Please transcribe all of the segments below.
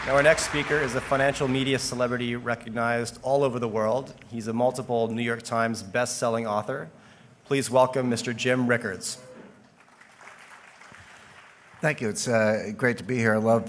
Now, our next speaker is a financial media celebrity recognized all over the world. He's a multiple New York Times best-selling author. Please welcome Mr. Jim Rickards. Thank you. It's great to be here. I love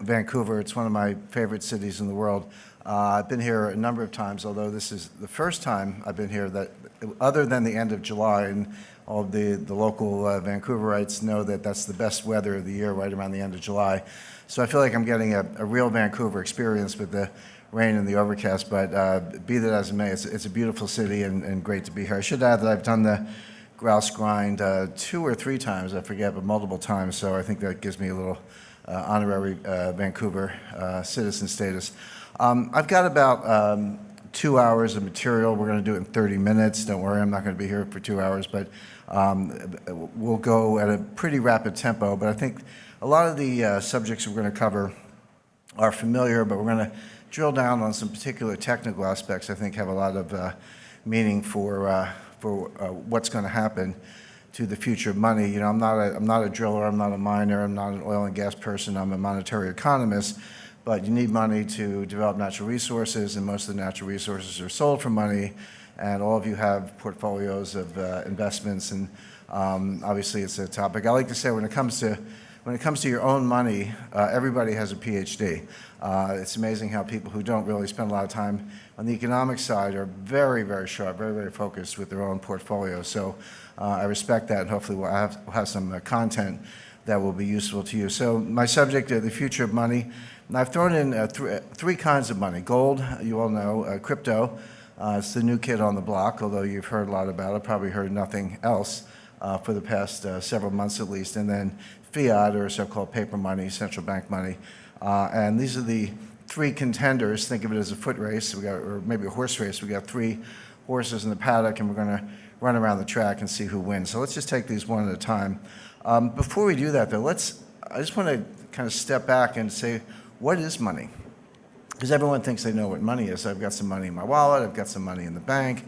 Vancouver. It's one of my favorite cities in the world. I've been here a number of times, although this is the first time I've been here that, other than the end of July, and all of the local Vancouverites know that that's the best weather of the year, right around the end of July. So I feel like I'm getting a real Vancouver experience with the rain and the overcast, but be that as it may, it's a beautiful city and great to be here. I should add that I've done the grouse grind 2 or 3 times, I forget, but multiple times, so I think that gives me a little honorary Vancouver citizen status. I've got about 2 hours of material. We're going to do it in 30 minutes. Don't worry, I'm not going to be here for 2 hours, but we'll go at a pretty rapid tempo. But I think a lot of the subjects we're going to cover are familiar, but we're going to drill down on some particular technical aspects I think have a lot of meaning for what's going to happen to the future of money. You know, I'm not a driller, I'm not a miner, I'm not an oil and gas person, I'm a monetary economist. But you need money to develop natural resources, and most of the natural resources are sold for money, and all of you have portfolios of investments, and obviously it's a topic. I like to say when it comes to your own money, everybody has a PhD. It's amazing how people who don't really spend a lot of time on the economic side are very, very sharp, very, very focused with their own portfolio. So I respect that, and hopefully we'll have some content that will be useful to you. So my subject, the future of money. And I've thrown in three kinds of money. Gold, you all know, crypto, it's the new kid on the block, although you've heard a lot about it, probably heard nothing else for the past several months at least. And then Fiat, or so-called paper money, central bank money. And these are the 3 contenders. Think of it as a foot race, or maybe a horse race. We got 3 horses in the paddock, and we're going to run around the track and see who wins. So let's just take these one at a time. Before we do that, though, I just want to kind of step back and say, what is money? Because everyone thinks they know what money is. I've got some money in my wallet, I've got some money in the bank.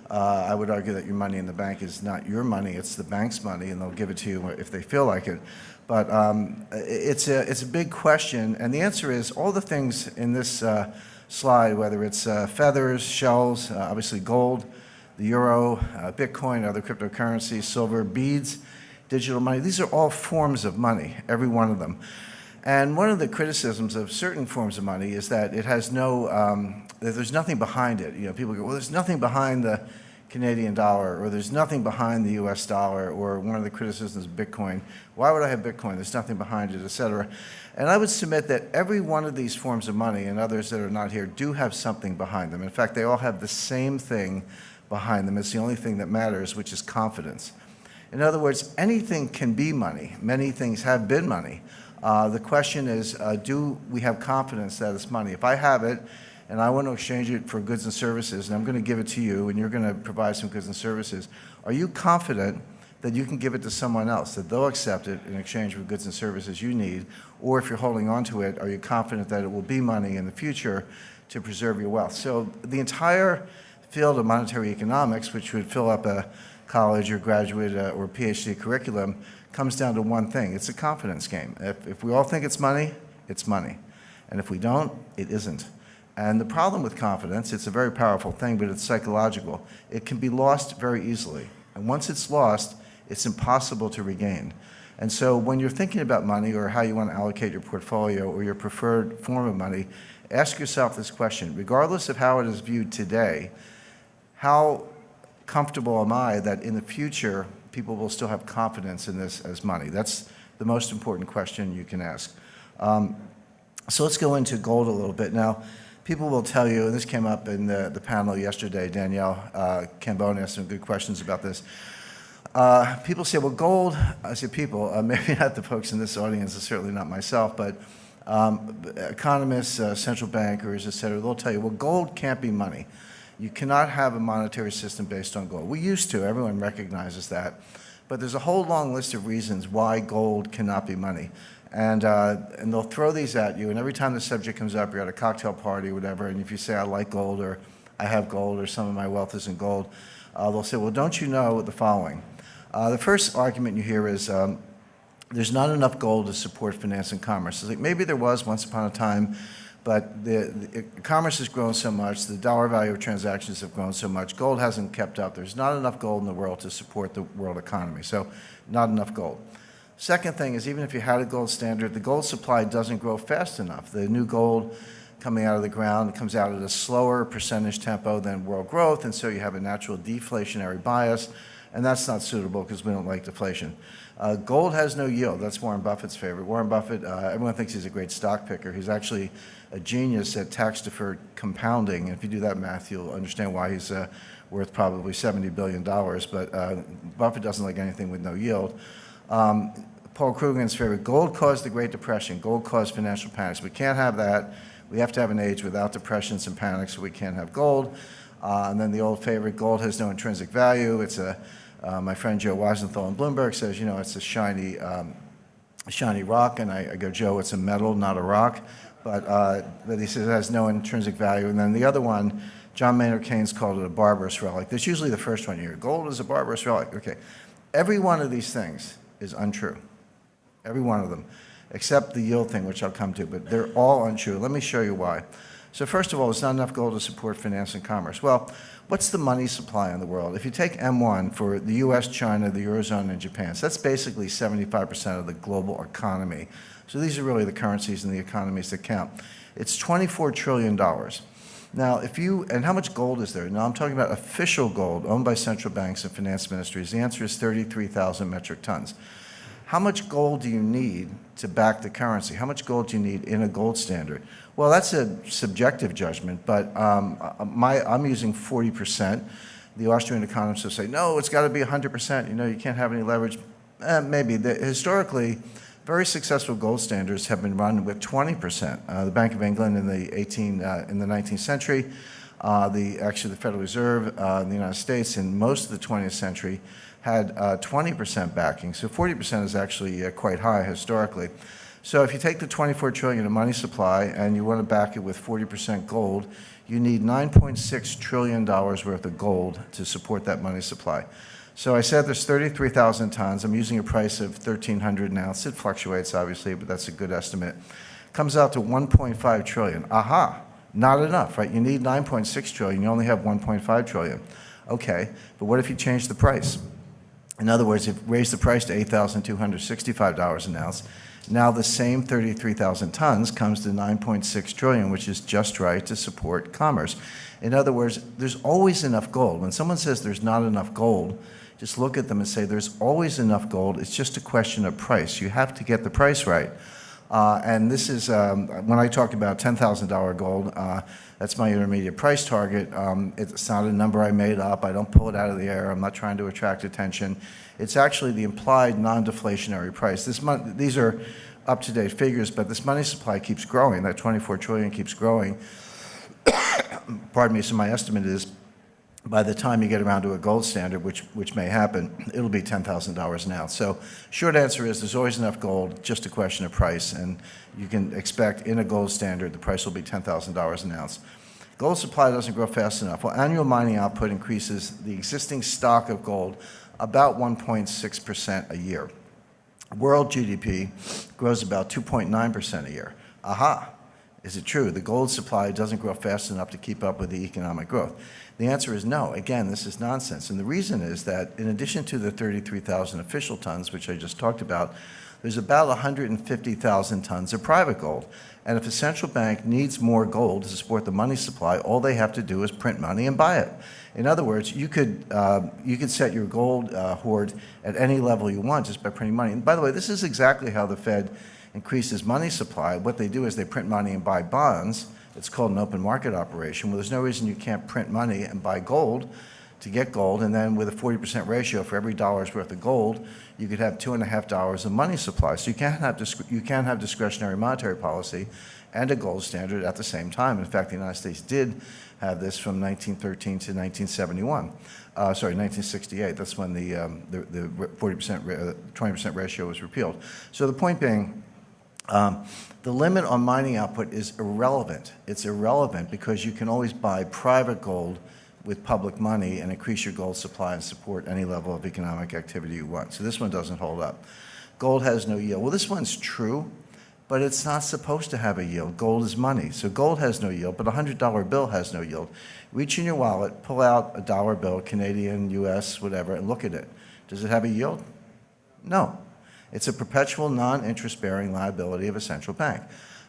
I would argue that your money in the bank is not your money, it's the bank's money, and they'll give it to you if they feel like it. But it's a big question, and the answer is all the things in this slide, whether it's feathers, shells, obviously gold, the euro, Bitcoin, other cryptocurrencies, silver, beads, digital money, these are all forms of money, every one of them. And one of the criticisms of certain forms of money is that it has there's nothing behind it. You know, people go, well, there's nothing behind the Canadian dollar, or there's nothing behind the US dollar, or one of the criticisms of Bitcoin, why would I have Bitcoin? There's nothing behind it, et cetera. And I would submit that every one of these forms of money, and others that are not here, do have something behind them. In fact, they all have the same thing behind them. It's the only thing that matters, which is confidence. In other words, anything can be money. Many things have been money. The question is, do we have confidence that it's money? If I have it and I want to exchange it for goods and services, and I'm going to give it to you and you're going to provide some goods and services, are you confident that you can give it to someone else, that they'll accept it in exchange for goods and services you need? Or if you're holding on to it, are you confident that it will be money in the future to preserve your wealth? So the entire field of monetary economics, which would fill up a college or graduate or PhD curriculum, comes down to one thing. It's a confidence game. If we all think it's money, it's money. And if we don't, it isn't. And the problem with confidence, it's a very powerful thing, but it's psychological. It can be lost very easily. And once it's lost, it's impossible to regain. And so when you're thinking about money, or how you want to allocate your portfolio, or your preferred form of money, ask yourself this question. Regardless of how it is viewed today, how comfortable am I that in the future people will still have confidence in this as money? That's the most important question you can ask. So let's go into gold a little bit. Now, people will tell you, and this came up in the panel yesterday, Danielle Cambone asked some good questions about this. People say, well, gold, I say people, maybe not the folks in this audience, and certainly not myself, but economists, central bankers, et cetera, they'll tell you, well, gold can't be money. You cannot have a monetary system based on gold. We used to, everyone recognizes that. But there's a whole long list of reasons why gold cannot be money. And they'll throw these at you, and every time the subject comes up, you're at a cocktail party or whatever, and if you say, I like gold, or I have gold, or some of my wealth is in gold, they'll say, well, don't you know the following? The first argument you hear is, there's not enough gold to support finance and commerce. It's like maybe there was once upon a time, but the commerce has grown so much, the dollar value of transactions have grown so much, gold hasn't kept up. There's not enough gold in the world to support the world economy, so not enough gold. Second thing is, even if you had a gold standard, the gold supply doesn't grow fast enough. The new gold coming out of the ground comes out at a slower percentage tempo than world growth, and so you have a natural deflationary bias, and that's not suitable because we don't like deflation. Gold has no yield. That's Warren Buffett's favorite. Warren Buffett, everyone thinks he's a great stock picker. He's actually a genius at tax-deferred compounding. And if you do that math, you'll understand why he's worth probably $70 billion. But Buffett doesn't like anything with no yield. Paul Krugman's favorite, gold caused the Great Depression. Gold caused financial panics. We can't have that. We have to have an age without depressions and panics, so we can't have gold. And then the old favorite, gold has no intrinsic value. It's my friend Joe Weisenthal in Bloomberg says, you know, it's a shiny rock. And I go, Joe, it's a metal, not a rock. But he says it has no intrinsic value. And then the other one, John Maynard Keynes called it a barbarous relic. That's usually the first one you hear. Gold is a barbarous relic. Okay. Every one of these things is untrue. Every one of them, except the yield thing, which I'll come to, but they're all untrue. Let me show you why. So first of all, there's not enough gold to support finance and commerce. Well, what's the money supply in the world? If you take M1 for the US, China, the Eurozone, and Japan, so that's basically 75% of the global economy. So these are really the currencies and the economies that count. It's $24 trillion. Now, and how much gold is there? Now, I'm talking about official gold owned by central banks and finance ministries. The answer is 33,000 metric tons. How much gold do you need to back the currency? How much gold do you need in a gold standard? Well, that's a subjective judgment, but I'm using 40%. The Austrian economists will say, no, it's got to be 100%. You know, you can't have any leverage. Maybe. Historically, very successful gold standards have been run with 20%. The Bank of England in the 19th century, actually the Federal Reserve in the United States in most of the 20th century had 20% backing. So 40% is actually quite high historically. So if you take the $24 trillion of money supply and you want to back it with 40% gold, you need $9.6 trillion worth of gold to support that money supply. So I said there's 33,000 tons. I'm using a price of $1,300 an ounce. It fluctuates, obviously, but that's a good estimate. Comes out to 1.5 trillion. Aha, not enough, right? You need 9.6 trillion. You only have 1.5 trillion. Okay, but what if you change the price? In other words, if you raise the price to $8,265 an ounce, now the same 33,000 tons comes to 9.6 trillion, which is just right to support commerce. In other words, there's always enough gold. When someone says there's not enough gold, just look at them and say there's always enough gold. It's just a question of price. You have to get the price right. And this is, when I talk about $10,000 gold, that's my intermediate price target. It's not a number I made up. I don't pull it out of the air. I'm not trying to attract attention. It's actually the implied non-deflationary price. These are up-to-date figures, but this money supply keeps growing. That 24 trillion keeps growing. Pardon me, so my estimate is by the time you get around to a gold standard, which may happen, it'll be $10,000 an ounce. So short answer is there's always enough gold, just a question of price, and you can expect in a gold standard the price will be $10,000 an ounce. Gold supply doesn't grow fast enough. Well, annual mining output increases the existing stock of gold about 1.6% a year. World GDP grows about 2.9% a year. Aha! Is it true? The gold supply doesn't grow fast enough to keep up with the economic growth. The answer is no. Again, this is nonsense. And the reason is that in addition to the 33,000 official tons, which I just talked about, there's about 150,000 tons of private gold. And if a central bank needs more gold to support the money supply, all they have to do is print money and buy it. In other words, you could set your gold hoard at any level you want just by printing money. And by the way, this is exactly how the Fed increases money supply. What they do is they print money and buy bonds. It's called an open market operation. Well, there's no reason you can't print money and buy gold to get gold, and then with a 40% ratio for every dollar's worth of gold, you could have $2.50 of money supply. So you can't have discretionary monetary policy and a gold standard at the same time. In fact, the United States did have this from 1913 to 1971. 1968. That's when the 20% ratio was repealed. So the point being, the limit on mining output is irrelevant. It's irrelevant because you can always buy private gold with public money and increase your gold supply and support any level of economic activity you want. So this one doesn't hold up. Gold has no yield. Well, this one's true, but it's not supposed to have a yield. Gold is money. So gold has no yield, but a $100 bill has no yield. Reach in your wallet, pull out a dollar bill, Canadian, US, whatever, and look at it. Does it have a yield? No. It's a perpetual non-interest bearing liability of a central bank.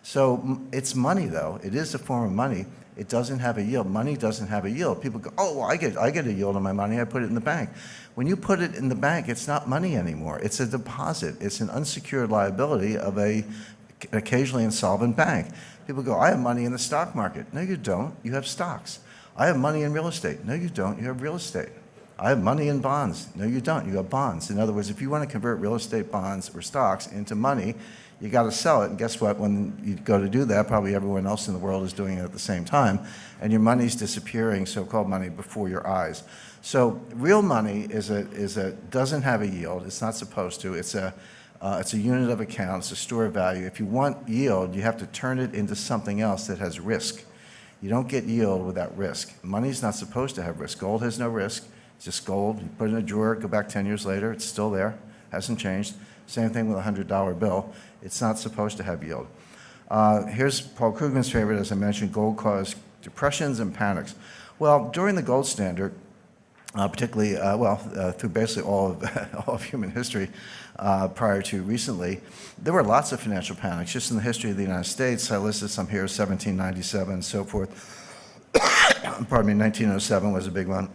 So it's money, though. It is a form of money. It doesn't have a yield. Money doesn't have a yield. People go, oh, well, I get a yield on my money. I put it in the bank. When you put it in the bank, it's not money anymore. It's a deposit. It's an unsecured liability of an occasionally insolvent bank. People go, I have money in the stock market. No, you don't. You have stocks. I have money in real estate. No, you don't. You have real estate. I have money in bonds. No, you don't. You have bonds. In other words, if you want to convert real estate bonds or stocks into money, you got to sell it. And guess what? When you go to do that, probably everyone else in the world is doing it at the same time, and your money's disappearing, so-called money, before your eyes. So real money doesn't have a yield. It's not supposed to. It's a unit of account. It's a store of value. If you want yield, you have to turn it into something else that has risk. You don't get yield without risk. Money's not supposed to have risk. Gold has no risk. It's just gold. You put it in a drawer, go back 10 years later, it's still there, hasn't changed. Same thing with a $100 bill. It's not supposed to have yield. Here's Paul Krugman's favorite, as I mentioned, gold caused depressions and panics. Well, during the gold standard, particularly, through basically all of human history prior to recently, there were lots of financial panics. Just in the history of the United States, I listed some here, 1797 and so forth. Pardon me, 1907 was a big one.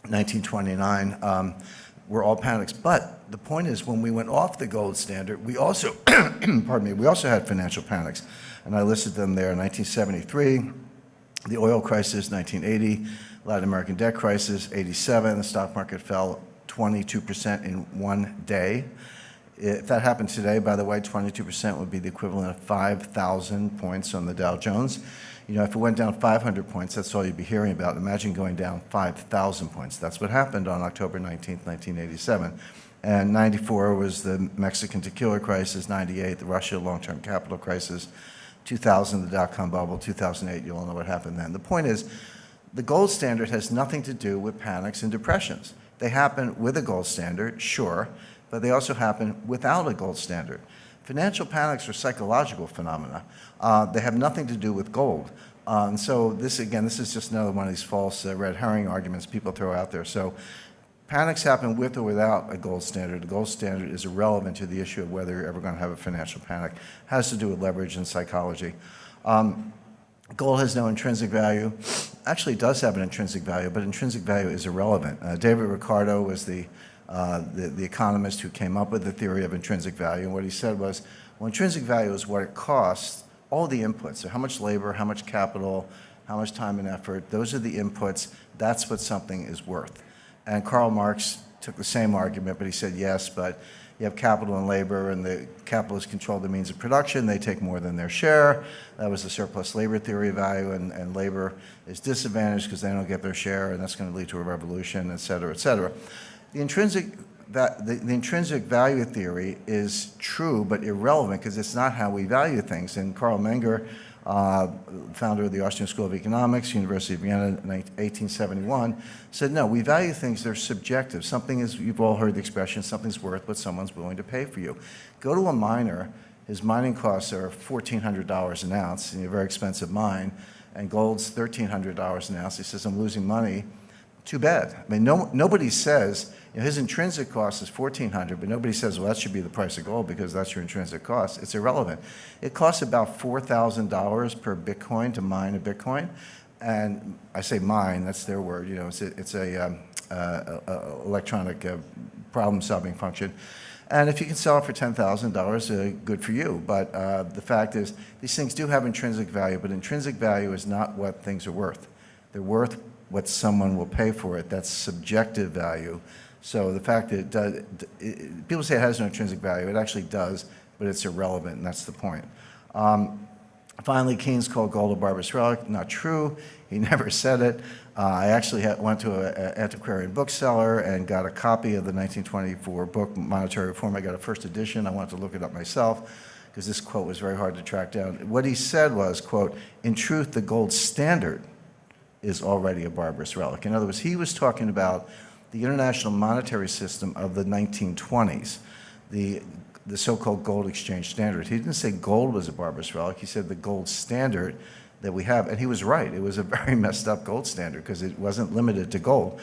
1929 were all panics. But the point is, when we went off the gold standard, we also, pardon me, we also had financial panics. And I listed them there, 1973, the oil crisis, 1980, Latin American debt crisis, 87, the stock market fell 22% in one day. If that happened today, by the way, 22% would be the equivalent of 5,000 points on the Dow Jones. You know, if it went down 500 points, that's all you'd be hearing about. Imagine going down 5,000 points. That's what happened on October 19th, 1987. And 94 was the Mexican tequila crisis, 98, the Russia long-term capital crisis, 2000, the dot-com bubble, 2008, you all know what happened then. The point is, the gold standard has nothing to do with panics and depressions. They happen with a gold standard, sure, but they also happen without a gold standard. Financial panics are psychological phenomena. They have nothing to do with gold. And so this, again, this is just another one of these false red herring arguments people throw out there. So panics happen with or without a gold standard. The gold standard is irrelevant to the issue of whether you're ever going to have a financial panic. It has to do with leverage and psychology. Gold has no intrinsic value. Actually, it does have an intrinsic value, but intrinsic value is irrelevant. David Ricardo was the economist who came up with the theory of intrinsic value, and what he said was, well, intrinsic value is what it costs, all the inputs, so how much labor, how much capital, how much time and effort, those are the inputs, that's what something is worth. And Karl Marx took the same argument, but he said, yes, but you have capital and labor, and the capitalists control the means of production. They take more than their share. That was the surplus labor theory of value, and labor is disadvantaged because they don't get their share, and that's going to lead to a revolution, et cetera, et cetera. The intrinsic value theory is true but irrelevant because it's not how we value things. And Karl Menger, founder of the Austrian School of Economics, University of Vienna, 1871, said, no, we value things that are subjective. Something is, you've all heard the expression, something's worth what someone's willing to pay for you. Go to a miner, his mining costs are $1,400 an ounce, in a very expensive mine, and gold's $1,300 an ounce. He says, I'm losing money. Too bad. I mean, nobody says, you know, his intrinsic cost is $1,400, but nobody says, well, that should be the price of gold because that's your intrinsic cost. It's irrelevant. It costs about $4,000 per Bitcoin to mine a Bitcoin, and I say mine, that's their word. You know, it's a electronic problem-solving function. And if you can sell it for $10,000, good for you. But the fact is, these things do have intrinsic value, but intrinsic value is not what things are worth. They're worth what someone will pay for it. That's subjective value. So the fact that it does, people say it has no intrinsic value. It actually does, but it's irrelevant, and that's the point. Finally, Keynes called gold a barbarous relic. Not true. He never said it. I actually went to an antiquarian bookseller and got a copy of the 1924 book, Monetary Reform. I got a first edition. I wanted to look it up myself because this quote was very hard to track down. What he said was, quote, in truth, the gold standard is already a barbarous relic. In other words, he was talking about the international monetary system of the 1920s. The the so-called gold exchange standard. He didn't say gold was a barbarous relic. He said the gold standard that we have, and he was right. It was a very messed up gold standard because it wasn't limited to gold.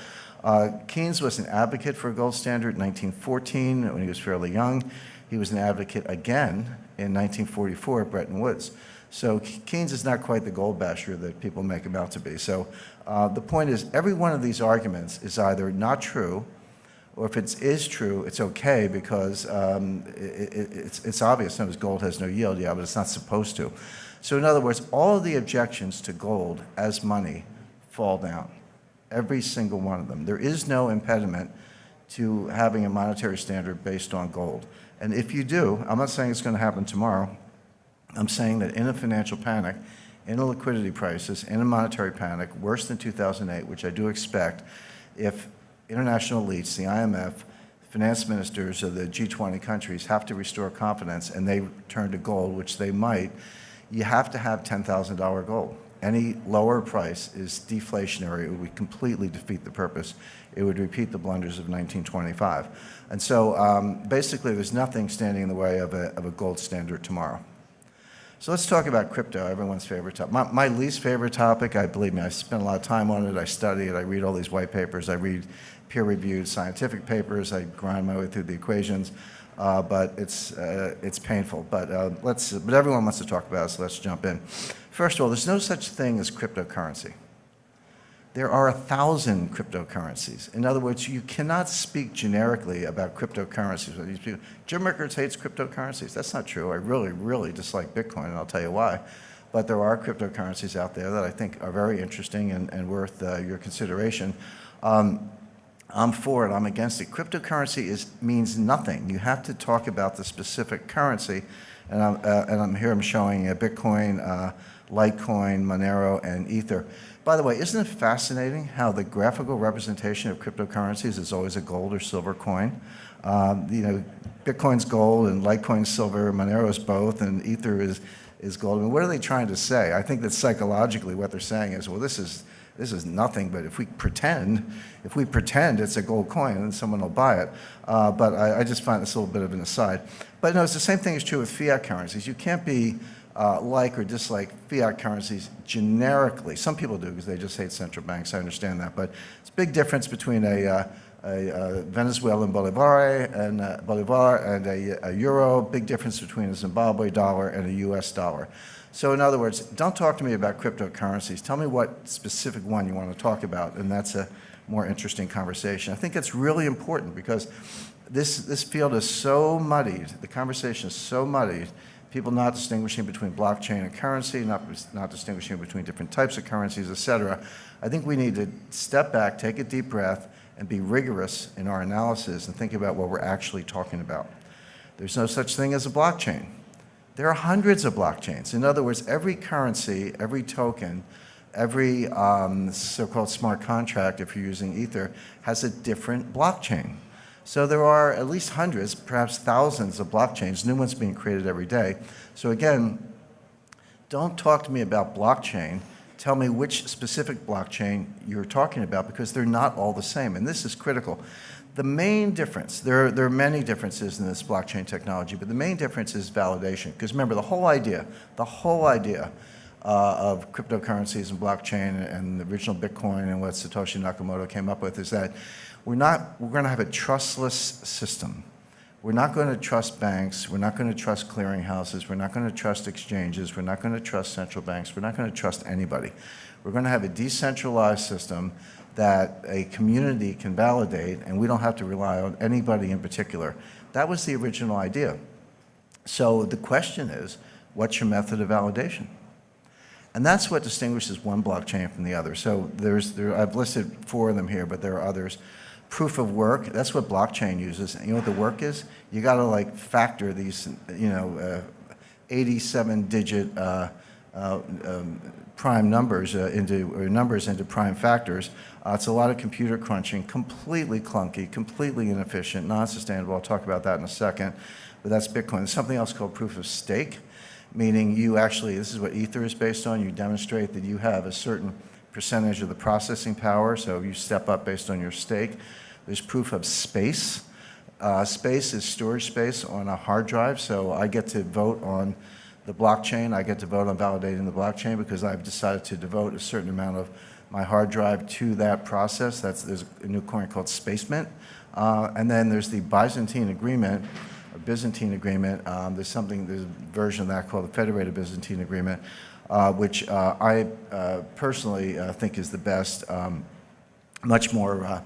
Keynes was an advocate for a gold standard in 1914 when he was fairly young. He was an advocate again in 1944 at Bretton Woods. So Keynes is not quite the gold basher that people make him out to be. So the point is, every one of these arguments is either not true, or if it is true, it's okay because it's obvious. Notice gold has no yield, yeah, but it's not supposed to. So in other words, all of the objections to gold as money fall down, every single one of them. There is no impediment to having a monetary standard based on gold. And if you do, I'm not saying it's going to happen tomorrow, I'm saying that in a financial panic, in a liquidity crisis, in a monetary panic, worse than 2008, which I do expect, if international elites, the IMF, finance ministers of the G20 countries have to restore confidence and they turn to gold, which they might, you have to have $10,000 gold. Any lower price is deflationary. It would completely defeat the purpose. It would repeat the blunders of 1925. And so basically there's nothing standing in the way of a gold standard tomorrow. So let's talk about crypto, everyone's favorite topic. My least favorite topic, believe me, I spend a lot of time on it, I study it, I read all these white papers, I read peer-reviewed scientific papers, I grind my way through the equations, but it's painful. But everyone wants to talk about it, so let's jump in. First of all, there's no such thing as cryptocurrency. There are 1,000 cryptocurrencies. In other words, you cannot speak generically about cryptocurrencies. Jim Rickards hates cryptocurrencies. That's not true. I really, really dislike Bitcoin, and I'll tell you why. But there are cryptocurrencies out there that I think are very interesting and worth your consideration. I'm for it. I'm against it. Cryptocurrency means nothing. You have to talk about the specific currency. And I'm showing Bitcoin, Litecoin, Monero, and Ether. By the way, isn't it fascinating how the graphical representation of cryptocurrencies is always a gold or silver coin? Bitcoin's gold and Litecoin's silver, Monero's both, and Ether is gold. I mean, what are they trying to say? I think that psychologically what they're saying is, well, this is nothing, but if we pretend it's a gold coin, then someone will buy it. But I just find this a little bit of an aside. But no, it's the same thing is true with fiat currencies. You can't be like or dislike fiat currencies generically. Some people do because they just hate central banks. I understand that. But it's a big difference between a Venezuelan bolivar and a euro, big difference between a Zimbabwe dollar and a US dollar. So in other words, don't talk to me about cryptocurrencies. Tell me what specific one you want to talk about, and that's a more interesting conversation. I think that's really important because this field is so muddied, the conversation is so muddied, people not distinguishing between blockchain and currency, not distinguishing between different types of currencies, et cetera. I think we need to step back, take a deep breath, and be rigorous in our analysis and think about what we're actually talking about. There's no such thing as a blockchain. There are hundreds of blockchains. In other words, every currency, every token, every so-called smart contract, if you're using Ether, has a different blockchain. So there are at least hundreds, perhaps thousands of blockchains, new ones being created every day. So again, don't talk to me about blockchain. Tell me which specific blockchain you're talking about because they're not all the same, and this is critical. The main difference, there are many differences in this blockchain technology, but the main difference is validation. Because remember, the whole idea of cryptocurrencies and blockchain and the original Bitcoin and what Satoshi Nakamoto came up with is that we're going to have a trustless system. We're not going to trust banks. We're not going to trust clearinghouses. We're not going to trust exchanges. We're not going to trust central banks. We're not going to trust anybody. We're going to have a decentralized system that a community can validate, and we don't have to rely on anybody in particular. That was the original idea. So the question is, what's your method of validation? And that's what distinguishes one blockchain from the other. So I've listed 4 of them here, but there are others. Proof of work, that's what blockchain uses. And you know what the work is? You got to like factor these, 87-digit prime numbers into prime factors. It's a lot of computer crunching, completely clunky, completely inefficient, non-sustainable. I'll talk about that in a second. But that's Bitcoin. There's something else called proof of stake, meaning you actually, this is what Ether is based on. You demonstrate that you have a certain percentage of the processing power, so you step up based on your stake. There's proof of space. space is storage space on a hard drive, so I get to vote on the blockchain. I get to vote on validating the blockchain because I've decided to devote a certain amount of my hard drive to that process. There's a new coin called Space Mint. And then there's the Byzantine Agreement, or Byzantine Agreement. There's a version of that called the Federated Byzantine Agreement, which I personally think is the best, much more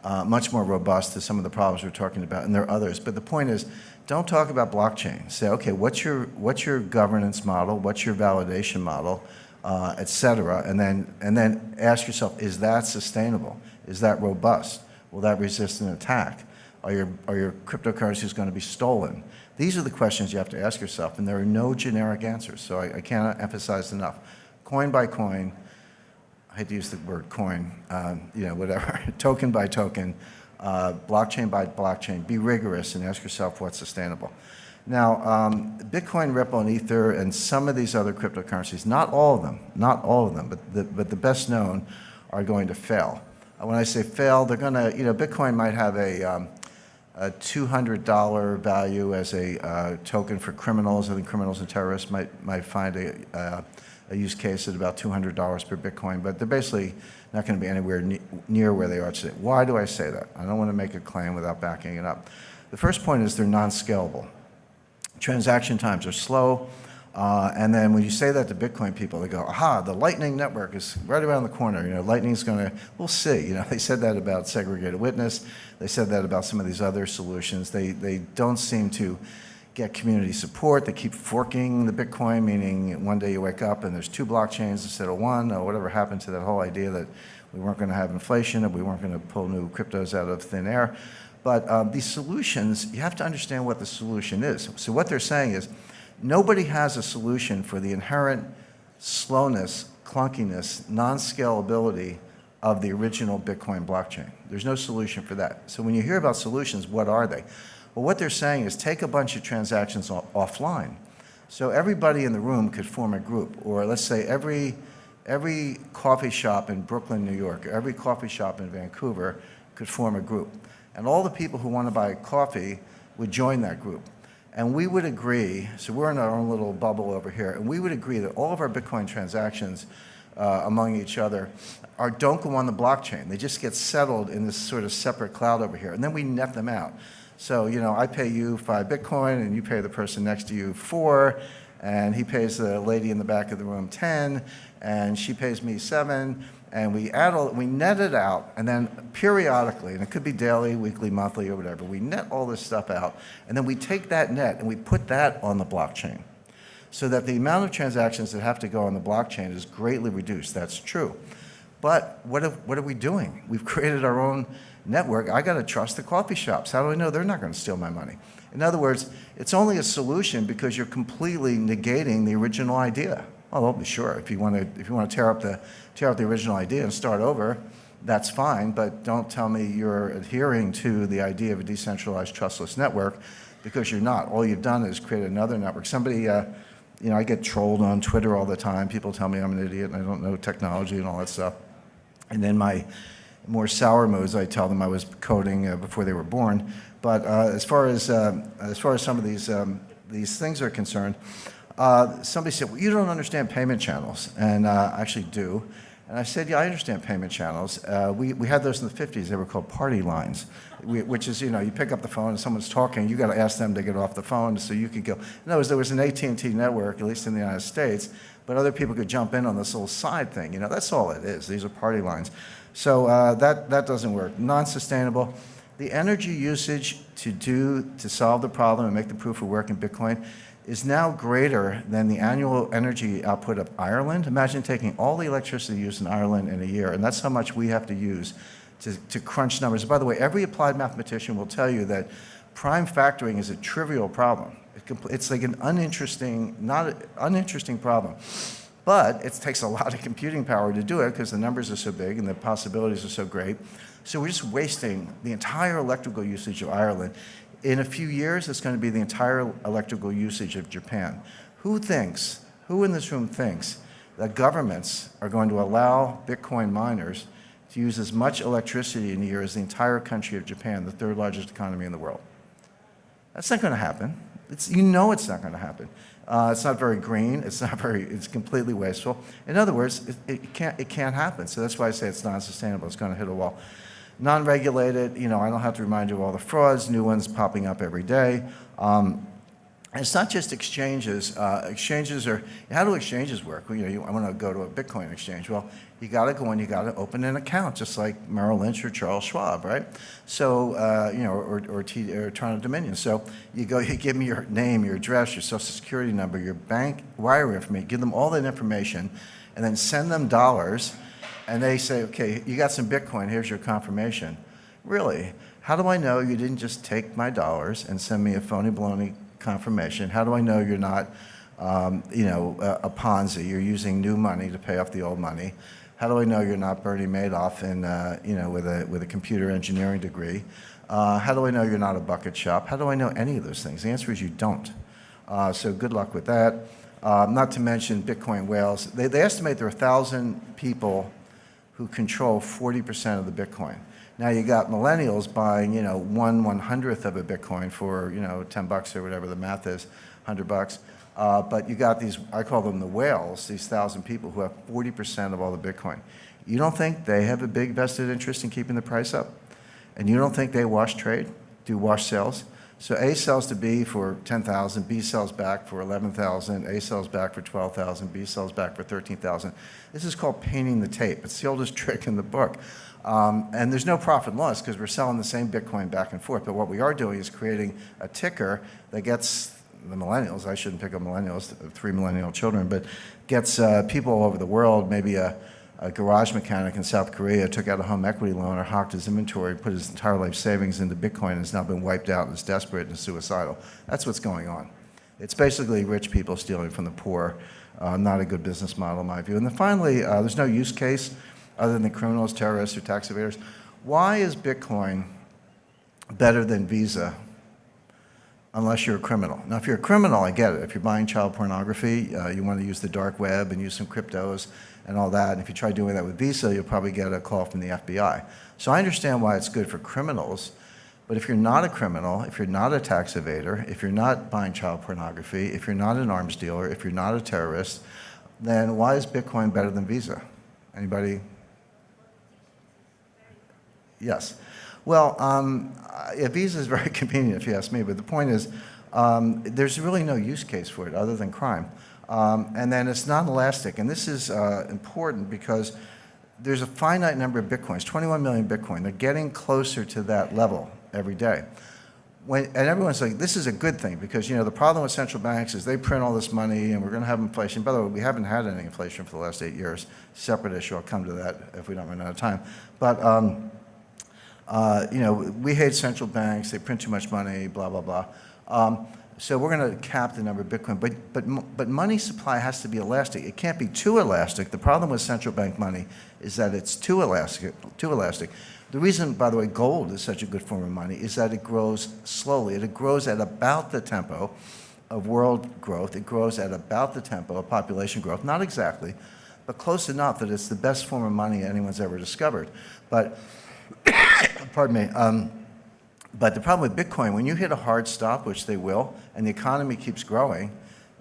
robust to some of the problems we're talking about, and there are others. But the point is, don't talk about blockchain. Say, okay, what's your governance model? What's your validation model, et cetera? And then ask yourself, is that sustainable? Is that robust? Will that resist an attack? Are your cryptocurrencies going to be stolen? These are the questions you have to ask yourself, and there are no generic answers. So I cannot emphasize enough. Coin by coin. I hate to use the word coin, whatever, token by token, blockchain by blockchain. Be rigorous and ask yourself what's sustainable. Now, Bitcoin, Ripple, and Ether, and some of these other cryptocurrencies, not all of them, but the best known are going to fail. When I say fail, they're going to, Bitcoin might have a $200 value as a token for criminals. I think criminals and terrorists might find a use case at about $200 per Bitcoin, but they're basically not going to be anywhere near where they are today. Why do I say that? I don't want to make a claim without backing it up. The first point is they're non-scalable. Transaction times are slow, and then when you say that to Bitcoin people, they go, aha, the Lightning Network is right around the corner. Lightning's going to, we'll see. They said that about segregated witness. They said that about some of these other solutions. They don't seem to get community support. They keep forking the Bitcoin, meaning one day you wake up and there's 2 blockchains instead of 1, or whatever happened to that whole idea that we weren't going to have inflation and we weren't going to pull new cryptos out of thin air. But these solutions, you have to understand what the solution is. So what they're saying is nobody has a solution for the inherent slowness, clunkiness, non-scalability of the original Bitcoin blockchain. There's no solution for that. So when you hear about solutions, what are they? Well, what they're saying is take a bunch of transactions offline. So everybody in the room could form a group, or let's say every coffee shop in Brooklyn, New York, every coffee shop in Vancouver could form a group. And all the people who want to buy coffee would join that group. And we would agree, so we're in our own little bubble over here, and we would agree that all of our Bitcoin transactions among each other don't go on the blockchain. They just get settled in this sort of separate cloud over here, and then we net them out. So, I pay you 5 Bitcoin, and you pay the person next to you 4, and he pays the lady in the back of the room 10, and she pays me 7, and we net it out, and then periodically, and it could be daily, weekly, monthly, or whatever, we net all this stuff out, and then we take that net and we put that on the blockchain so that the amount of transactions that have to go on the blockchain is greatly reduced. That's true. But what are we doing? We've created our own network. I got to trust the coffee shops. How do I know they're not going to steal my money? In other words, it's only a solution because you're completely negating the original idea. Well, sure, if you want to tear up the original idea and start over, that's fine. But don't tell me you're adhering to the idea of a decentralized, trustless network, because you're not. All you've done is create another network. Somebody, I get trolled on Twitter all the time. People tell me I'm an idiot and I don't know technology and all that stuff. And then my more sour moods, I tell them I was coding before they were born. But as far as some of these things are concerned, somebody said, well, you don't understand payment channels. And I actually do. And I said, yeah, I understand payment channels. We had those in the 50s. They were called party lines, which is, you pick up the phone and someone's talking. You got to ask them to get off the phone so you could go. In other words, there was an AT&T network, at least in the United States, but other people could jump in on this little side thing. That's all it is. These are party lines. So that doesn't work. Non-sustainable. The energy usage to solve the problem and make the proof of work in Bitcoin is now greater than the annual energy output of Ireland. Imagine taking all the electricity used in Ireland in a year, and that's how much we have to use to crunch numbers. By the way, every applied mathematician will tell you that prime factoring is a trivial problem. It's like an uninteresting problem. But it takes a lot of computing power to do it because the numbers are so big and the possibilities are so great. So we're just wasting the entire electrical usage of Ireland. In a few years, it's going to be the entire electrical usage of Japan. Who in this room thinks that governments are going to allow Bitcoin miners to use as much electricity in a year as the entire country of Japan, the third largest economy in the world. That's not going to happen. You know it's not going to happen. It's not very green. It's completely wasteful. In other words, it can't happen. So that's why I say it's non-sustainable. It's going to hit a wall. Non-regulated, I don't have to remind you of all the frauds, new ones popping up every day. It's not just exchanges. Exchanges are, how do exchanges work? I want to go to a Bitcoin exchange. Well, you got to go in, you got to open an account, just like Merrill Lynch or Charles Schwab, right? So, or Toronto Dominion. So you go, you give me your name, your address, your social security number, your bank wire information, give them all that information, and then send them dollars, and they say, okay, you got some Bitcoin, here's your confirmation. Really? How do I know you didn't just take my dollars and send me a phony baloney confirmation? How do I know you're not, a Ponzi? You're using new money to pay off the old money. How do I know you're not Bernie Madoff and with a computer engineering degree? How do I know you're not a bucket shop? How do I know any of those things? The answer is you don't. So good luck with that. Not to mention Bitcoin whales. They estimate there are 1,000 people who control 40% of the Bitcoin. Now you got millennials buying, 1/100th of a Bitcoin for, $10 or whatever the math is, $100. But you got these, I call them the whales, these 1,000 people who have 40% of all the Bitcoin. You don't think they have a big vested interest in keeping the price up? And you don't think they wash trade, do wash sales? So A sells to B for 10,000, B sells back for 11,000, A sells back for 12,000, B sells back for 13,000. This is called painting the tape. It's the oldest trick in the book. And there's no profit and loss because we're selling the same Bitcoin back and forth. But what we are doing is creating a ticker that gets the millennials, I shouldn't pick up millennials, 3 millennial children, but gets people all over the world, maybe a garage mechanic in South Korea took out a home equity loan or hocked his inventory, put his entire life savings into Bitcoin and has now been wiped out and is desperate and suicidal. That's what's going on. It's basically rich people stealing from the poor. Not a good business model in my view. And then finally, there's no use case other than criminals, terrorists, or tax evaders. Why is Bitcoin better than Visa unless you're a criminal? Now, if you're a criminal, I get it. If you're buying child pornography, you want to use the dark web and use some cryptos and all that. And if you try doing that with Visa, you'll probably get a call from the FBI. So I understand why it's good for criminals. But if you're not a criminal, if you're not a tax evader, if you're not buying child pornography, if you're not an arms dealer, if you're not a terrorist, then why is Bitcoin better than Visa? Anybody? Yes. Well, Visa is very convenient if you ask me, but the point is there's really no use case for it other than crime. And then it's not elastic. And this is important because there's a finite number of Bitcoins, 21 million Bitcoin. They're getting closer to that level every day. And everyone's like, this is a good thing because, the problem with central banks is they print all this money and we're going to have inflation. By the way, we haven't had any inflation for the last 8 years. Separate issue. I'll come to that if we don't run out of time. But we hate central banks, they print too much money, blah, blah, blah. So we're going to cap the number of Bitcoin. But money supply has to be elastic. It can't be too elastic. The problem with central bank money is that it's too elastic. The reason, by the way, gold is such a good form of money is that it grows slowly. It grows at about the tempo of world growth. It grows at about the tempo of population growth. Not exactly, but close enough that it's the best form of money anyone's ever discovered. But pardon me. But the problem with Bitcoin, when you hit a hard stop, which they will, and the economy keeps growing,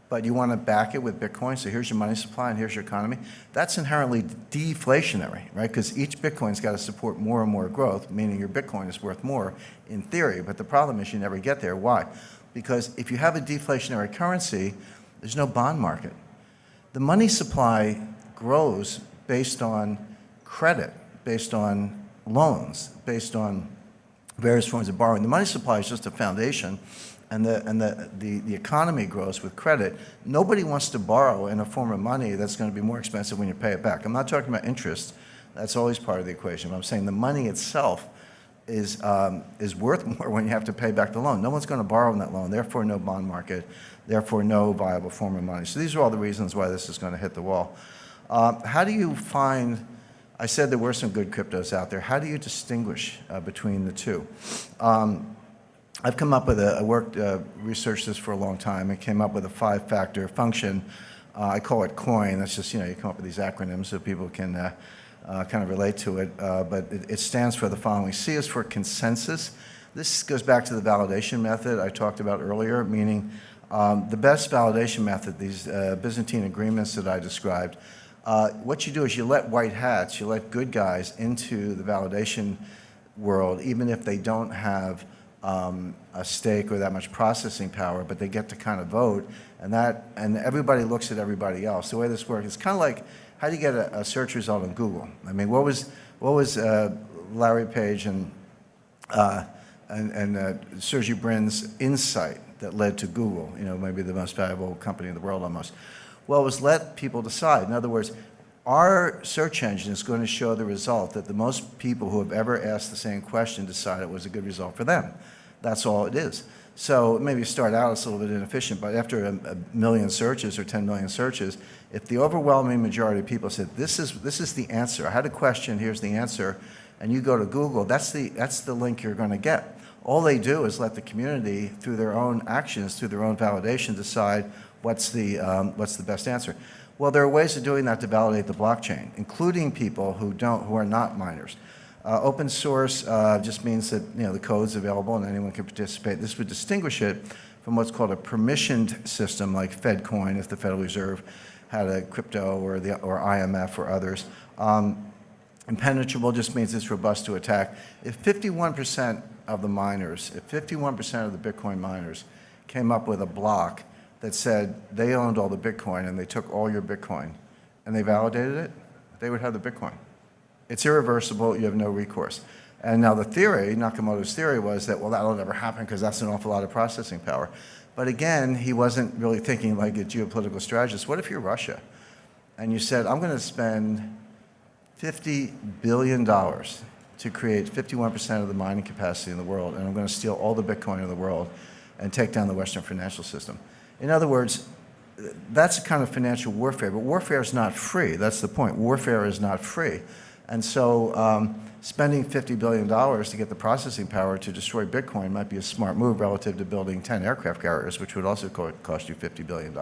but you want to back it with Bitcoin, so here's your money supply and here's your economy, that's inherently deflationary, right? Because each Bitcoin's got to support more and more growth, meaning your Bitcoin is worth more in theory. But the problem is you never get there. Why? Because if you have a deflationary currency, there's no bond market. The money supply grows based on credit, based on loans, based on various forms of borrowing. The money supply is just a foundation, and the economy grows with credit. Nobody wants to borrow in a form of money that's going to be more expensive when you pay it back. I'm not talking about interest. That's always part of the equation. But I'm saying the money itself is worth more when you have to pay back the loan. No one's going to borrow on that loan, therefore no bond market, therefore no viable form of money. So these are all the reasons why this is going to hit the wall. How do you find... I said there were some good cryptos out there. How do you distinguish between the two? I've come up with I researched this for a long time and came up with a 5-factor function. I call it COIN. That's just, you come up with these acronyms so people can kind of relate to it, but it stands for the following. C is for consensus. This goes back to the validation method I talked about earlier, meaning the best validation method, these Byzantine agreements that I described, what you do is you let white hats, you let good guys into the validation world, even if they don't have a stake or that much processing power, but they get to kind of vote, and everybody looks at everybody else. The way this works, it's kind of like, how do you get a search result on Google? I mean, what was Larry Page and Sergey Brin's insight that led to Google, maybe the most valuable company in the world almost? Well, it was let people decide. In other words, our search engine is going to show the result that the most people who have ever asked the same question decided it was a good result for them. That's all it is. So maybe start out as a little bit inefficient, but after a million searches or 10 million searches, if the overwhelming majority of people said, this is the answer, I had a question, here's the answer, and you go to Google, that's the link you're going to get. All they do is let the community, through their own actions, through their own validation, decide what's the best answer. Well, there are ways of doing that to validate the blockchain, including people who are not miners. Open source just means that the code's available and anyone can participate. This would distinguish it from what's called a permissioned system, like FedCoin, if the Federal Reserve had a crypto, or IMF or others. Impenetrable just means it's robust to attack. If 51% of the miners, if 51% of the Bitcoin miners came up with a block that said they owned all the Bitcoin and they took all your Bitcoin and they validated it, they would have the Bitcoin. It's irreversible, you have no recourse. And now the theory, Nakamoto's theory was that, well, that'll never happen because that's an awful lot of processing power. But again, he wasn't really thinking like a geopolitical strategist. What if you're Russia and you said, I'm going to spend $50 billion to create 51% of the mining capacity in the world, and I'm going to steal all the Bitcoin in the world and take down the Western financial system. In other words, that's a kind of financial warfare, but warfare is not free. That's the point. Warfare is not free. And so spending $50 billion to get the processing power to destroy Bitcoin might be a smart move relative to building 10 aircraft carriers, which would also cost you $50 billion.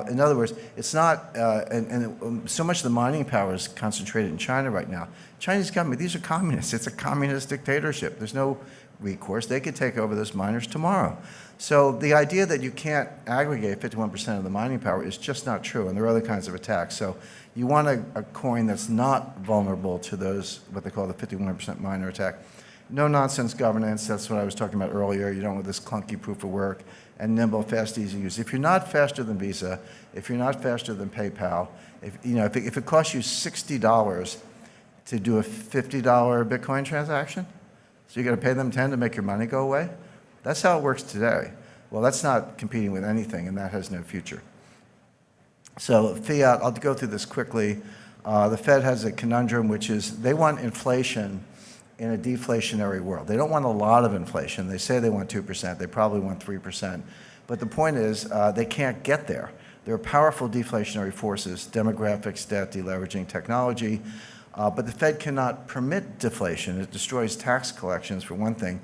In other words, it's not, and so much of the mining power is concentrated in China right now. Chinese government, these are communists. It's a communist dictatorship. There's no recourse. They could take over those miners tomorrow. So the idea that you can't aggregate 51% of the mining power is just not true, and there are other kinds of attacks. So you want a coin that's not vulnerable to those, what they call the 51% miner attack. No-nonsense governance, that's what I was talking about earlier. You don't want this clunky proof of work, and nimble, fast, easy use. If you're not faster than Visa, if you're not faster than PayPal, if it costs you $60 to do a $50 Bitcoin transaction, so you're going to pay them 10 to make your money go away? That's how it works today. Well, that's not competing with anything, and that has no future. So Fiat, I'll go through this quickly. The Fed has a conundrum, which is they want inflation in a deflationary world. They don't want a lot of inflation. They say they want 2%. They probably want 3%. But the point is they can't get there. There are powerful deflationary forces, demographics, debt, deleveraging, technology. But the Fed cannot permit deflation. It destroys tax collections, for one thing.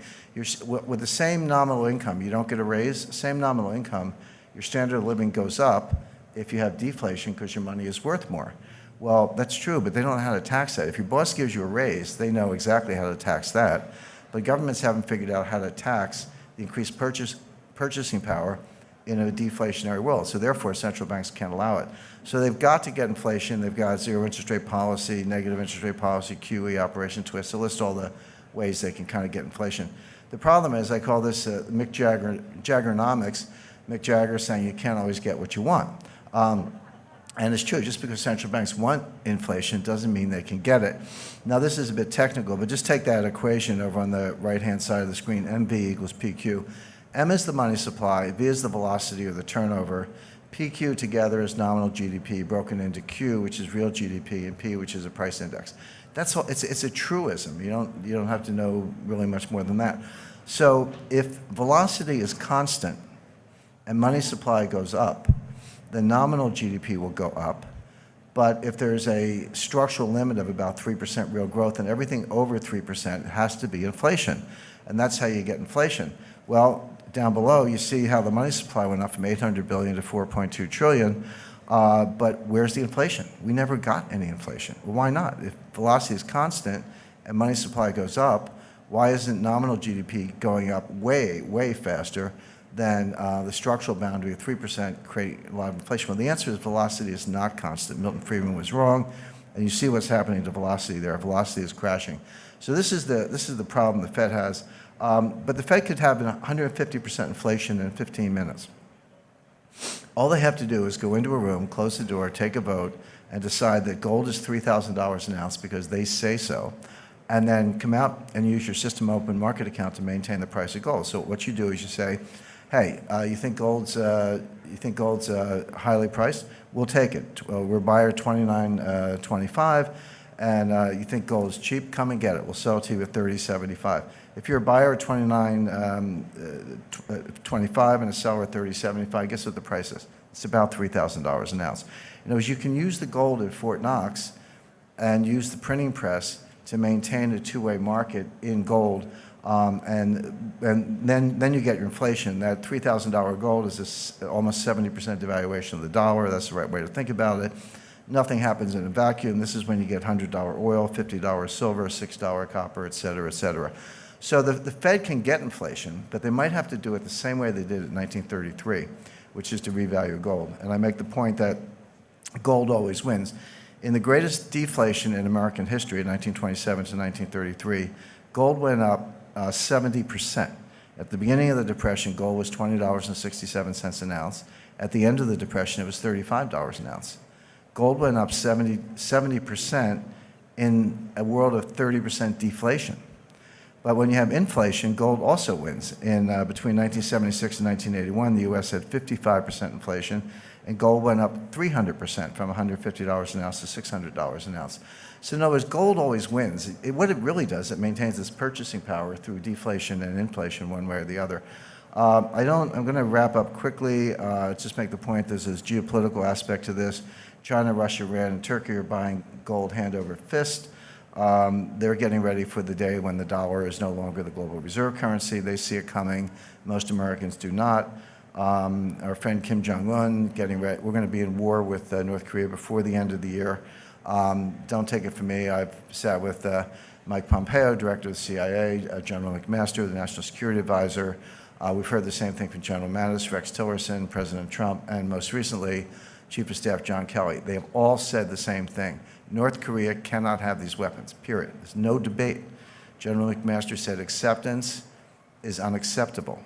With the same nominal income, you don't get a raise, same nominal income, your standard of living goes up if you have deflation because your money is worth more. Well, that's true, but they don't know how to tax that. If your boss gives you a raise, they know exactly how to tax that. But governments haven't figured out how to tax the increased purchasing power in a deflationary world. So therefore, central banks can't allow it. So they've got to get inflation. They've got zero interest rate policy, negative interest rate policy, QE, Operation Twist. So list all the ways they can kind of get inflation. The problem is, I call this Mick Jaggernomics. Mick Jagger saying you can't always get what you want. And it's true, just because central banks want inflation doesn't mean they can get it. Now, this is a bit technical, but just take that equation over on the right-hand side of the screen, MV equals PQ. M is the money supply, V is the velocity or the turnover, PQ together is nominal GDP broken into Q, which is real GDP, and P, which is a price index. That's all. It's a truism. You don't have to know really much more than that. So if velocity is constant and money supply goes up, the nominal GDP will go up. But if there's a structural limit of about 3% real growth, and everything over 3% has to be inflation. And that's how you get inflation. Well, down below, you see how the money supply went up from 800 billion to 4.2 trillion. But where's the inflation? We never got any inflation. Well, why not? If velocity is constant and money supply goes up, why isn't nominal GDP going up way, way faster than the structural boundary of 3% creating a lot of inflation? Well, the answer is velocity is not constant. Milton Friedman was wrong, and you see what's happening to velocity there. Velocity is crashing. So this is the problem the Fed has. But the Fed could have 150% inflation in 15 minutes. All they have to do is go into a room, close the door, take a vote, and decide that gold is $3,000 an ounce because they say so, and then come out and use your system open market account to maintain the price of gold. So what you do is you say, hey, you think gold's highly priced? We'll take it. We're buyer 29.25, and you think gold is cheap? Come and get it. We'll sell it to you at 30.75. If you're a buyer at 29.25 and a seller at 30.75, guess what the price is? It's about $3,000 an ounce. In other words, you can use the gold at Fort Knox and use the printing press to maintain a two-way market in gold, and then you get your inflation. That $3,000 gold is almost 70% devaluation of the dollar. That's the right way to think about it. Nothing happens in a vacuum. This is when you get $100 oil, $50 silver, $6 copper, et cetera, et cetera. So the Fed can get inflation, but they might have to do it the same way they did it in 1933, which is to revalue gold. And I make the point that gold always wins. In the greatest deflation in American history, in 1927 to 1933, gold went up 70%. At the beginning of the Depression, gold was $20.67 an ounce. At the end of the Depression, it was $35 an ounce. Gold went up 70% in a world of 30% deflation. But when you have inflation, gold also wins. Between 1976 and 1981, the U.S. had 55% inflation, and gold went up 300% from $150 an ounce to $600 an ounce. So in other words, gold always wins. What it really does, it maintains its purchasing power through deflation and inflation one way or the other. I'm going to wrap up quickly, just make the point there's this geopolitical aspect to this. China, Russia, Iran, and Turkey are buying gold hand over fist. They're getting ready for the day when the dollar is no longer the global reserve currency. They see it coming. Most Americans do not. Our friend Kim Jong-un getting ready. We're going to be in war with North Korea before the end of the year. Don't take it from me. I've sat with Mike Pompeo, director of the CIA, General McMaster, the National Security Advisor. We've heard the same thing from General Mattis, Rex Tillerson, President Trump, and most recently, Chief of Staff John Kelly. They have all said the same thing. North Korea cannot have these weapons, period. There's no debate. General McMaster said acceptance is unacceptable.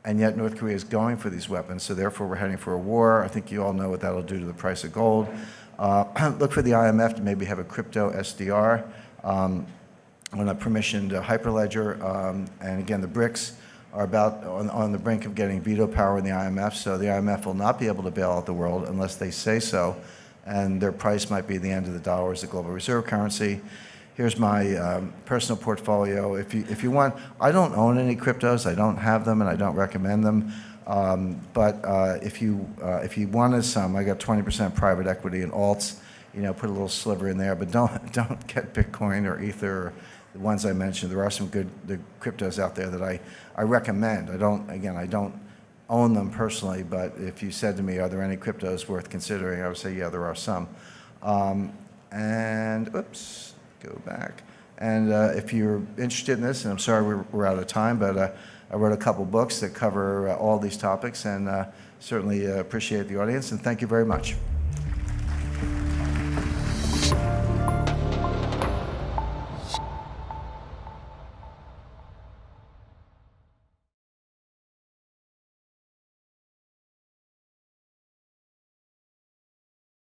And yet North Korea is going for these weapons, so therefore we're heading for a war. I think you all know what that'll do to the price of gold. Look for the IMF to maybe have a crypto SDR on a permissioned hyperledger. And again, the BRICS are about on the brink of getting veto power in the IMF, so the IMF will not be able to bail out the world unless they say so, and their price might be the end of the dollar as the global reserve currency. Here's my personal portfolio. If you want, I don't own any cryptos. I don't have them, and I don't recommend them. But if you wanted some, I got 20% private equity in alts. You know, put a little sliver in there, but don't get Bitcoin or Ether or the ones I mentioned. There are some good cryptos out there that I recommend. I don't own them personally, but if you said to me, are there any cryptos worth considering, I would say, yeah, there are some. And oops, go back. And if you're interested in this, and I'm sorry we're out of time, but I wrote a couple books that cover all these topics, and certainly appreciate the audience, and thank you very much.